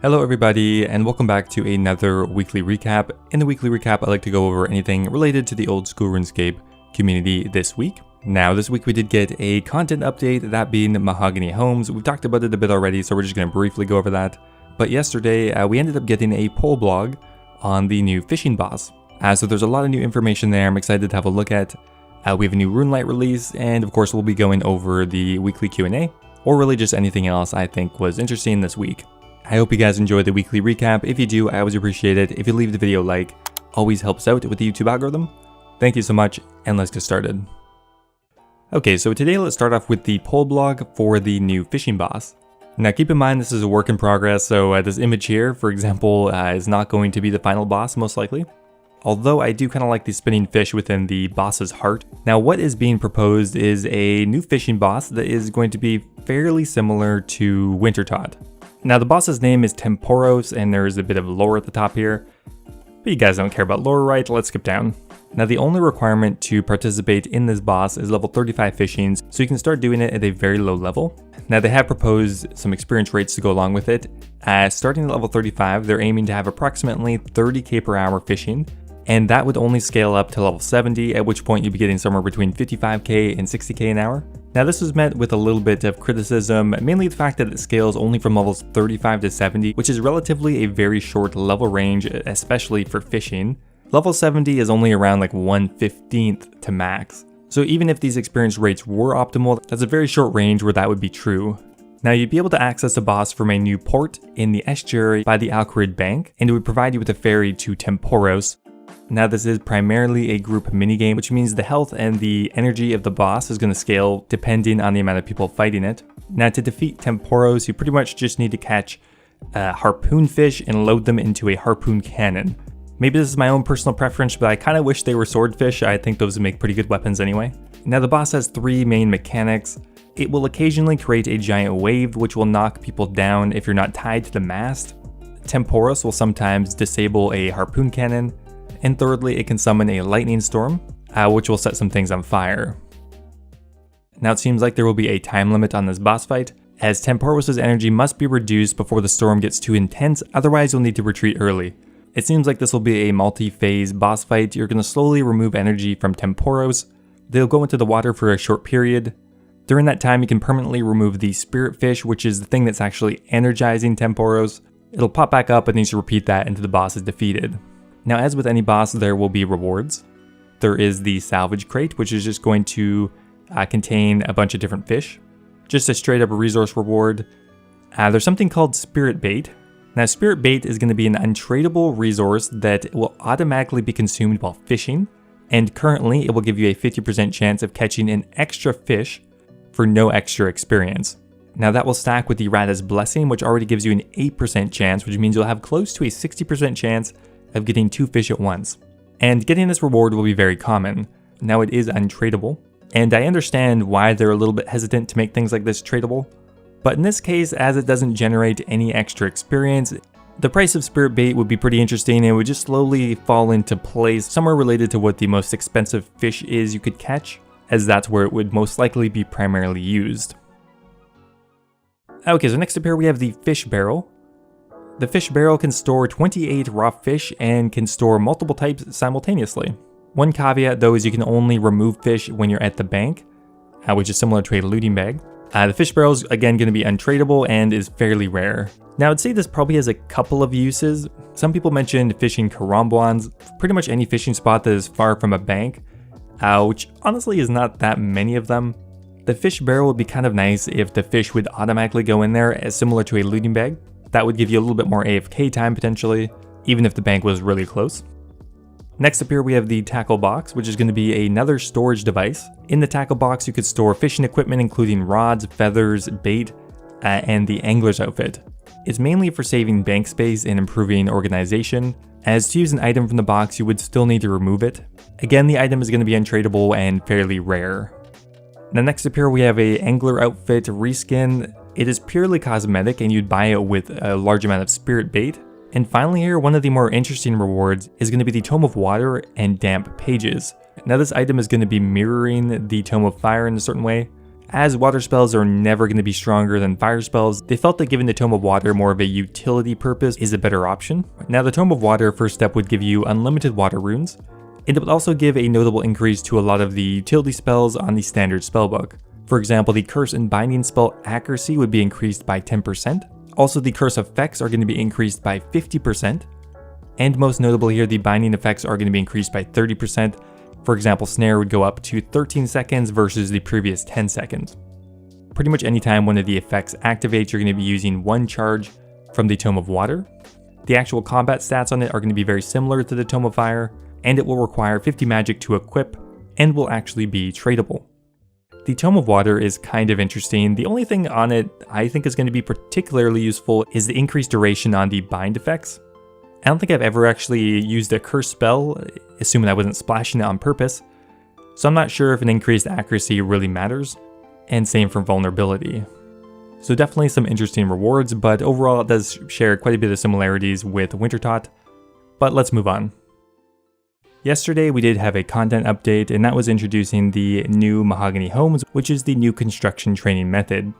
Hello everybody, and welcome back to another weekly recap. In the weekly recap, I like to go over anything related to the old school RuneScape community this week. Now, this week we did get a content update, that being Mahogany Homes. We've talked about it a bit already, so we're just going to briefly go over that. But yesterday, we ended up getting a poll blog on the new fishing boss. So there's a lot of new information there I'm excited to have a look at. We have a new Runelite Release, and of course we'll be going over the weekly Q&A, or really just anything else I think was interesting this week. I hope you guys enjoyed the weekly recap. If you do, I always appreciate it. If you leave the video a like, always helps out with the YouTube algorithm. Thank you so much, and let's get started. Okay, so today let's start off with the poll blog for the new fishing boss. Now keep in mind this is a work in progress, so this image here, for example, is not going to be the final boss most likely. Although I do kind of like the spinning fish within the boss's heart. Now what is being proposed is a new fishing boss that is going to be fairly similar to Wintertot. Now the boss's name is Tempoross, and there is a bit of lore at the top here. But you guys don't care about lore, right? Let's skip down. Now the only requirement to participate in this boss is level 35 fishing, so you can start doing it at a very low level. Now they have proposed some experience rates to go along with it. Starting at level 35, they're aiming to have approximately 30k per hour fishing, and that would only scale up to level 70, at which point you'd be getting somewhere between 55k and 60k an hour. Now this was met with a little bit of criticism, mainly the fact that it scales only from levels 35 to 70, which is relatively a very short level range, especially for fishing. Level 70 is only around like 1/15th to max. So even if these experience rates were optimal, that's a very short range where that would be true. Now you'd be able to access a boss from a new port in the estuary by the Alcarid Bank, and it would provide you with a ferry to Tempoross. Now this is primarily a group minigame, which means the health and the energy of the boss is going to scale depending on the amount of people fighting it. Now to defeat Tempoross, you pretty much just need to catch harpoon fish and load them into a harpoon cannon. Maybe this is my own personal preference, but I kind of wish they were swordfish. I think those would make pretty good weapons anyway. Now the boss has three main mechanics. It will occasionally create a giant wave, which will knock people down if you're not tied to the mast. Tempoross will sometimes disable a harpoon cannon. And thirdly, it can summon a lightning storm, which will set some things on fire. Now it seems like there will be a time limit on this boss fight, as Tempoross's energy must be reduced before the storm gets too intense, otherwise you'll need to retreat early. It seems like this will be a multi-phase boss fight. You're going to slowly remove energy from Tempoross. They'll go into the water for a short period. During that time you can permanently remove the spirit fish, which is the thing that's actually energizing Tempoross. It'll pop back up and needs to repeat that until the boss is defeated. Now as with any boss, there will be rewards. There is the salvage crate, which is just going to contain a bunch of different fish. Just a straight up resource reward. There's something called spirit bait. Now spirit bait is going to be an untradeable resource that will automatically be consumed while fishing. And currently it will give you a 50% chance of catching an extra fish for no extra experience. Now that will stack with the Rada's Blessing, which already gives you an 8% chance, which means you'll have close to a 60% chance of getting two fish at once. And getting this reward will be very common. Now it is untradeable, and I understand why they're a little bit hesitant to make things like this tradable, but in this case, as it doesn't generate any extra experience, the price of spirit bait would be pretty interesting and would just slowly fall into place somewhere related to what the most expensive fish is you could catch, as that's where it would most likely be primarily used. Okay, so next up here we have the fish barrel. The fish barrel can store 28 raw fish and can store multiple types simultaneously. One caveat though is you can only remove fish when you're at the bank, which is similar to a looting bag. The fish barrel is again going to be untradeable and is fairly rare. Now I'd say this probably has a couple of uses. Some people mentioned fishing karambwans, pretty much any fishing spot that is far from a bank, which honestly is not that many of them. The fish barrel would be kind of nice if the fish would automatically go in there, as similar to a looting bag. That would give you a little bit more AFK time potentially, even if the bank was really close. Next up here we have the tackle box, which is going to be another storage device. In the tackle box you could store fishing equipment including rods, feathers, bait, and the angler's outfit. It's mainly for saving bank space and improving organization, as to use an item from the box you would still need to remove it. Again, the item is going to be untradeable and fairly rare. Now next up here we have a angler outfit reskin. It is purely cosmetic and you'd buy it with a large amount of spirit bait. And finally here, one of the more interesting rewards is going to be the Tome of Water and Damp Pages. Now this item is going to be mirroring the Tome of Fire in a certain way, As water spells are never going to be stronger than fire spells, they felt that giving the Tome of Water more of a utility purpose is a better option. Now the Tome of Water first step would give you unlimited water runes, and it would also give a notable increase to a lot of the utility spells on the standard spellbook. For example, the Curse and Binding spell accuracy would be increased by 10%. Also, the Curse effects are going to be increased by 50%. And most notable here, the Binding effects are going to be increased by 30%. For example, Snare would go up to 13 seconds versus the previous 10 seconds. Pretty much anytime one of the effects activates, you're going to be using one charge from the Tome of Water. The actual combat stats on it are going to be very similar to the Tome of Fire, and it will require 50 magic to equip, and will actually be tradable. The Tome of Water is kind of interesting. The only thing on it I think is going to be particularly useful is the increased duration on the bind effects. I don't think I've ever actually used a curse spell, assuming I wasn't splashing it on purpose, so I'm not sure if an increased accuracy really matters, and same for vulnerability. So definitely some interesting rewards, but overall it does share quite a bit of similarities with Wintertot, but let's move on. Yesterday we did have a content update, and that was introducing the new Mahogany Homes, which is the new construction training method.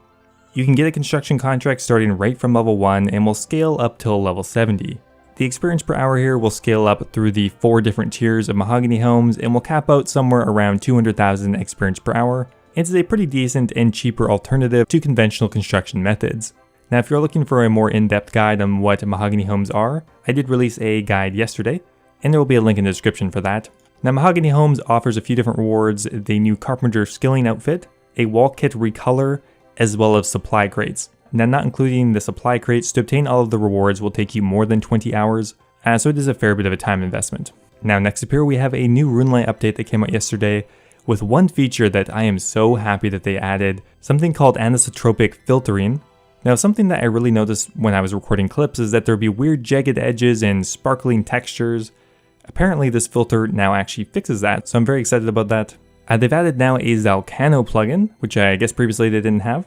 You can get a construction contract starting right from level 1 and will scale up till level 70. The experience per hour here will scale up through the 4 different tiers of Mahogany Homes and will cap out somewhere around 200,000 experience per hour. It's a pretty decent and cheaper alternative to conventional construction methods. Now if you're looking for a more in-depth guide on what Mahogany Homes are, I did release a guide yesterday, and there will be a link in the description for that. Now Mahogany Homes offers a few different rewards: the new Carpenter Skilling outfit, a wall kit recolor, as well as supply crates. Now not including the supply crates, to obtain all of the rewards will take you more than 20 hours, so it is a fair bit of a time investment. Now next up here we have a new Runelite update that came out yesterday, with one feature that I am so happy that they added, something called anisotropic filtering. Now something that I really noticed when I was recording clips is that there would be weird jagged edges and sparkling textures. Apparently this filter now actually fixes that, so I'm very excited about that. They've added now a Zalcano plugin, which I guess previously they didn't have,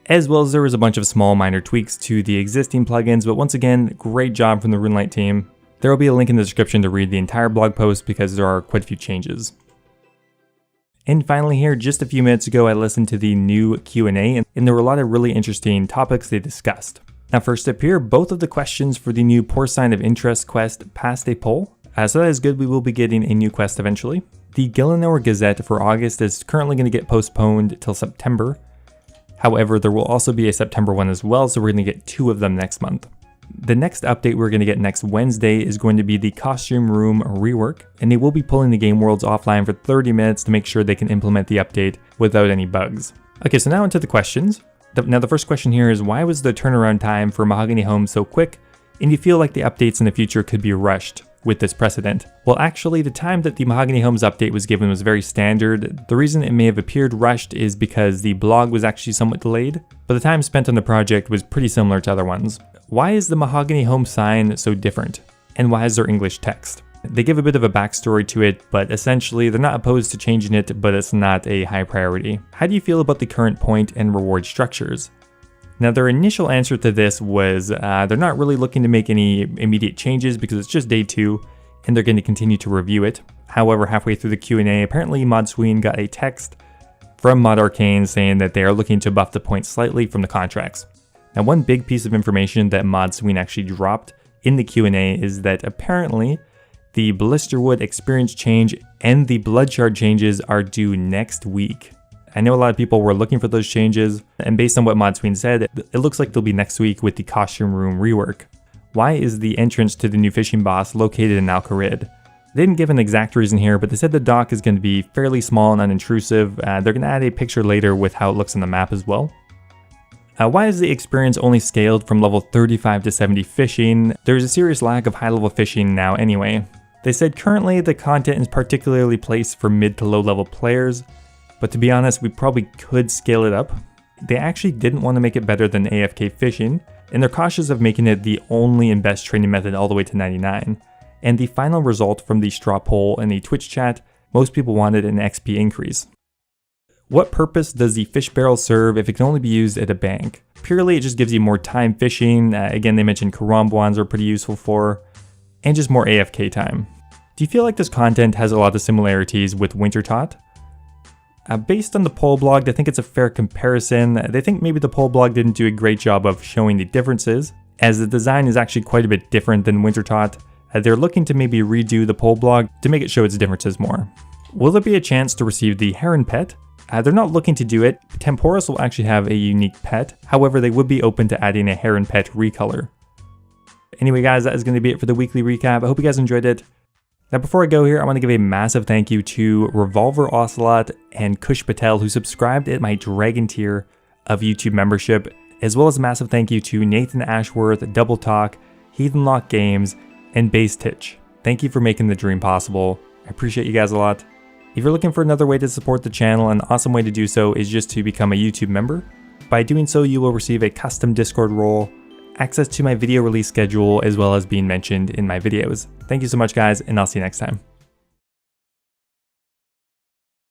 as well as there was a bunch of small minor tweaks to the existing plugins, but once again, great job from the Runelite team. There will be a link in the description to read the entire blog post because there are quite a few changes. And finally here, just a few minutes ago I listened to the new Q&A, and there were a lot of really interesting topics they discussed. Now first up here, both of the questions for the new Porcine of Interest quest passed a poll. So that is good, we will be getting a new quest eventually. The Gillinor Gazette for August is currently going to get postponed till September. However, there will also be a September one as well, so we're going to get 2 of them next month. The next update we're going to get next Wednesday is going to be the Costume Room rework, and they will be pulling the game worlds offline for 30 minutes to make sure they can implement the update without any bugs. Okay, so now into the questions. Now the first question here is, why was the turnaround time for Mahogany Homes so quick, and do you feel like the updates in the future could be rushed with this precedent? Well, actually, the time that the Mahogany Homes update was given was very standard. The reason it may have appeared rushed is because the blog was actually somewhat delayed, but the time spent on the project was pretty similar to other ones. Why is the Mahogany Home sign so different? And why is there English text? They give a bit of a backstory to it, but essentially they're not opposed to changing it, but it's not a high priority. How do you feel about the current point and reward structures? Now their initial answer to this was they're not really looking to make any immediate changes because it's just day 2 and they're going to continue to review it. However, halfway through the Q&A, apparently Mod Sween got a text from Mod Arcane saying that they are looking to buff the points slightly from the contracts. Now one big piece of information that Mod Sween actually dropped in the Q&A is that apparently the Blisterwood experience change and the Blood Shard changes are due next week. I know a lot of people were looking for those changes, and based on what Mod Sween said, it looks like they'll be next week with the Costume Room rework. Why is the entrance to the new fishing boss located in Alcarid? They didn't give an exact reason here, but they said the dock is going to be fairly small and unintrusive. They're going to add a picture later with how it looks on the map as well. Why is the experience only scaled from level 35 to 70 fishing? There's a serious lack of high level fishing now anyway. They said currently the content is particularly placed for mid to low level players, but to be honest, we probably could scale it up. They actually didn't want to make it better than AFK fishing, and they're cautious of making it the only and best training method all the way to 99. And the final result from the straw poll in the Twitch chat, most people wanted an XP increase. What purpose does the fish barrel serve if it can only be used at a bank? Purely, it just gives you more time fishing. Again, they mentioned Karambwans are pretty useful for, and just more AFK time. Do you feel like this content has a lot of similarities with Wintertot? Based on the poll blog, I think it's a fair comparison. They think maybe the poll blog didn't do a great job of showing the differences, as the design is actually quite a bit different than Wintertot. They're looking to maybe redo the poll blog to make it show its differences more. Will there be a chance to receive the Heron pet? They're not looking to do it. Tempoross will actually have a unique pet. However, they would be open to adding a Heron pet recolor. Anyway guys, that is going to be it for the weekly recap. I hope you guys enjoyed it. Now before I go here, I want to give a massive thank you to Revolver Ocelot and Kush Patel, who subscribed at my Dragon tier of YouTube membership, as well as a massive thank you to Nathan Ashworth, Double Talk, Heathen Lock Games, and Base Titch. Thank you for making the dream possible. I appreciate you guys a lot. If you're looking for another way to support the channel, an awesome way to do so is just to become a YouTube member. By doing so, you will receive a custom Discord role, access to my video release schedule, as well as being mentioned in my videos. Thank you so much guys, and I'll see you next time.